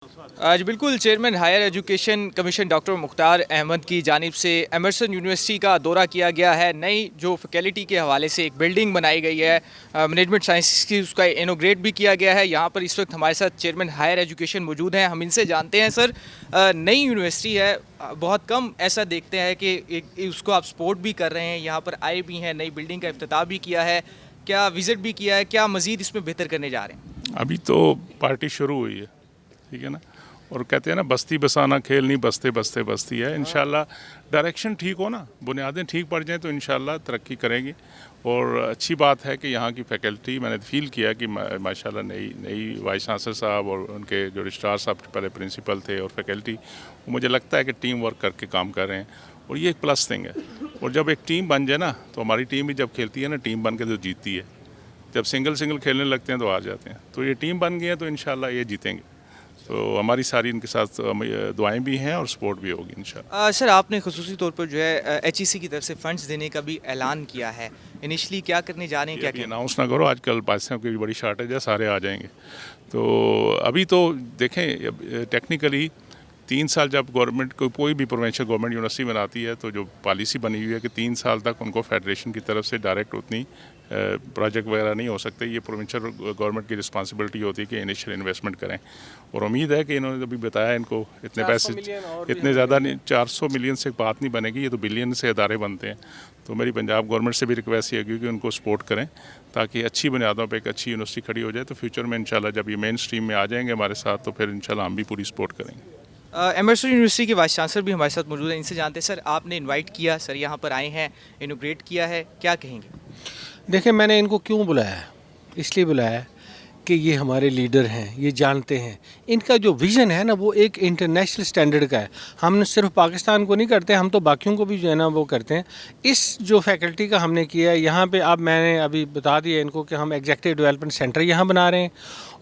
आज बिल्कुल chairman higher education commission doctor Mukhtar Ahmed की जानिब से एमर्सन यूनिवर्सिटी का दौरा किया गया है। नई जो फैकल्टी के हवाले से एक बिल्डिंग बनाई गई है मैनेजमेंट साइंस की, उसका इनोग्रेट भी किया गया है। यहाँ पर इस वक्त हमारे साथ चेयरमैन हायर एजुकेशन मौजूद हैं, हम इनसे जानते हैं। सर, नई यूनिवर्सिटी है, बहुत कम ऐसा देखते हैं कि उसको आप सपोर्ट भी कर रहे हैं, यहाँ पर आए भी हैं, नई बिल्डिंग का इफ्तिताह भी किया है, क्या विज़िट भी किया है, क्या मज़ीद इसमें बेहतर करने जा रहे हैं? अभी तो पार्टी शुरू हुई है, ठीक है ना। और कहते हैं ना, बस्ती बसाना खेल नहीं, बसते बसते बस्ती है। इंशाल्लाह डायरेक्शन ठीक हो ना, बुनियादें ठीक पड़ जाएं तो इंशाल्लाह तरक्की करेंगे। और अच्छी बात है कि यहाँ की फैकल्टी, मैंने फील किया कि माशाल्लाह नई वाइस चांसलर साहब और उनके जो रजिस्ट्रार साहब पहले प्रिंसिपल थे और फैकल्टी, मुझे लगता है कि टीम वर्क करके काम कर रहे हैं और ये एक प्लस थिंग है। और जब एक टीम बन जाए ना, तो हमारी टीम भी जब खेलती है ना, टीम बन के तो जीतती है। जब सिंगल खेलने लगते हैं तो हार जाते हैं। तो ये टीम बन गई है तो इंशाल्लाह ये जीतेंगे। तो हमारी सारी इनके साथ दुआएं भी हैं और सपोर्ट भी होगी इंशाल्लाह। सर, आपने खुसूसी तौर पर जो है HEC की तरफ से फंड्स देने का भी ऐलान किया है, इनिशली क्या करने जा रहे हैं, क्या अनाउंस ना करो, आजकल पैसों की भी बड़ी शॉर्टेज है, सारे आ जाएंगे। तो अभी तो देखें, टेक्निकली 3 साल जब गवर्नमेंट कोई भी प्रोविंशियल गवर्नमेंट यूनिवर्सिटी बनाती है तो जो पॉलिसी बनी हुई है कि 3 साल तक उनको फेडरेशन की तरफ से डायरेक्ट उतनी प्रोजेक्ट वगैरह नहीं हो सकते। ये प्रोविंशियल गवर्नमेंट की रिस्पांसिबिलिटी होती है कि इनिशियल इन्वेस्टमेंट करें। और उम्मीद है कि इन्होंने अभी बताया, इनको इतने पैसे, इतने ज़्यादा नहीं, 400 मिलियन से बात नहीं बनेगी, ये तो बिलियन से अदारे बनते हैं। तो मेरी पंजाब गवर्नमेंट से भी रिक्वेस्ट ये है कि उनको सपोर्ट करें ताकि अच्छी बुनियादों पर एक अच्छी यूनिवर्सिटी खड़ी हो जाए। तो फ्यूचर में इंशाल्लाह जब ये मेन स्ट्रीम में आ जाएंगे हमारे साथ, तो फिर इंशाल्लाह हम भी पूरी सपोर्ट करेंगे। एमर्सन यूनिवर्सिटी के वाइस चांसलर भी हमारे साथ मौजूद हैं, इनसे जानते हैं। सर, आपने इनवाइट किया, सर यहाँ पर आए हैं, इनोग्रेट किया है, क्या कहेंगे? देखिए, मैंने इनको क्यों बुलाया है, इसलिए बुलाया है कि ये हमारे लीडर हैं, ये जानते हैं, इनका जो विज़न है ना वो एक इंटरनेशनल स्टैंडर्ड का है। हम सिर्फ पाकिस्तान को नहीं करते, हम तो बाकियों को भी जो है ना वो करते हैं। इस जो फैकल्टी का हमने किया है यहाँ पे, अब मैंने अभी बता दिया इनको कि हम एग्जीक्यूटिव डेवलपमेंट सेंटर यहाँ बना रहे हैं।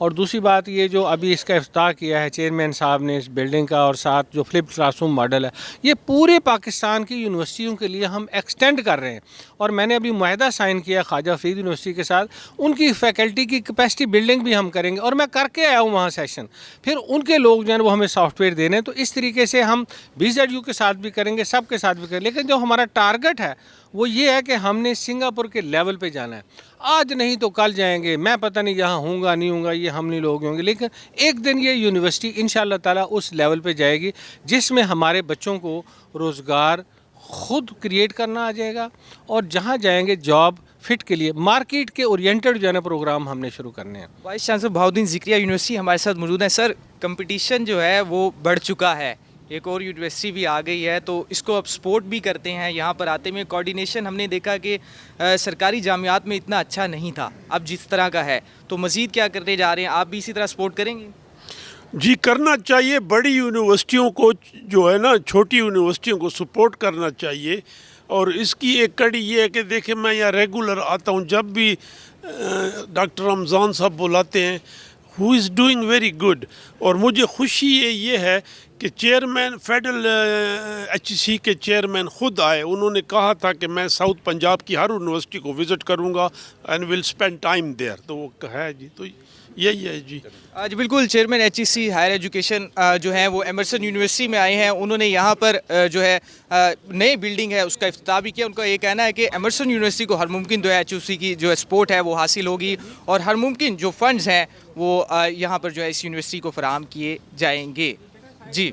और दूसरी बात ये जो अभी इसका इफ्तिताह किया है चेयरमैन साहब ने इस बिल्डिंग का, और साथ जो फ्लिप क्लासरूम मॉडल है, ये पूरे पाकिस्तान की यूनिवर्सिटियों के लिए हम एक्सटेंड कर रहे हैं। और मैंने अभी मुआहदा साइन किया ख्वाजा फरीद यूनिवर्सिटी के साथ, उनकी फैकल्टी की कैपेसिटी बिल्डिंग भी हम करेंगे। और मैं करके आया हूँ वहाँ सेशन, फिर उनके लोग जो है वो हमें सॉफ्टवेयर देने। तो इस तरीके से हम BZU के साथ भी करेंगे, सब के साथ भी करेंगे। लेकिन जो हमारा टारगेट है वो ये है कि हमने सिंगापुर के लेवल पे जाना है। आज नहीं तो कल जाएंगे, मैं पता नहीं यहाँ हूँगा नहीं हूँगा, ये हम नहीं लोग होंगे, लेकिन एक दिन ये यूनिवर्सिटी इंशाअल्लाह ताला उस लेवल पे जाएगी जिसमें हमारे बच्चों को रोज़गार खुद क्रिएट करना आ जाएगा। और जहाँ जाएंगे जॉब फिट के लिए मार्केट के ओरिएंटेड जो है ना प्रोग्राम हमने शुरू करने हैं। Vice chancellor Bahauddin Zakaria university हमारे साथ मौजूद है। सर, कंपटीशन जो है वो बढ़ चुका है, एक और यूनिवर्सिटी भी आ गई है, तो इसको अब सपोर्ट भी करते हैं। यहाँ पर आते में कोऑर्डिनेशन हमने देखा कि सरकारी जामियात में इतना अच्छा नहीं था, अब जिस तरह का है, तो मज़ीद क्या करने जा रहे हैं? आप भी इसी तरह सपोर्ट करेंगे? जी, करना चाहिए। बड़ी यूनिवर्सिटियों को जो है ना, छोटी यूनिवर्सिटियों को सपोर्ट करना चाहिए। और इसकी एक कड़ी ये है कि देखिए, मैं यहाँ रेगुलर आता हूँ, जब भी डॉक्टर रमज़ान साहब बुलाते हैं, who is doing very good. और मुझे खुशी ये है कि चेयरमैन फेडरल HEC के चेयरमैन ख़ुद आए। उन्होंने कहा था कि मैं साउथ पंजाब की हर यूनिवर्सिटी को विज़िट करूँगा and will spend time there. तो वो है जी, तो यही है जी। आज बिल्कुल चेयरमैन HEC हायर एजुकेशन जो है वो एमर्सन यूनिवर्सिटी में आए हैं। उन्होंने यहाँ पर जो है नई बिल्डिंग है उसका इफ्तिताह भी किया। उनका ये कहना है कि एमर्सन यूनिवर्सिटी को हर मुमकिन जो है HEC की जो सपोर्ट है वो हासिल होगी और हर मुमकिन जो फंड्स हैं वो यहाँ पर जो है इस यूनिवर्सिटी को फराहम किए जाएंगे। जी।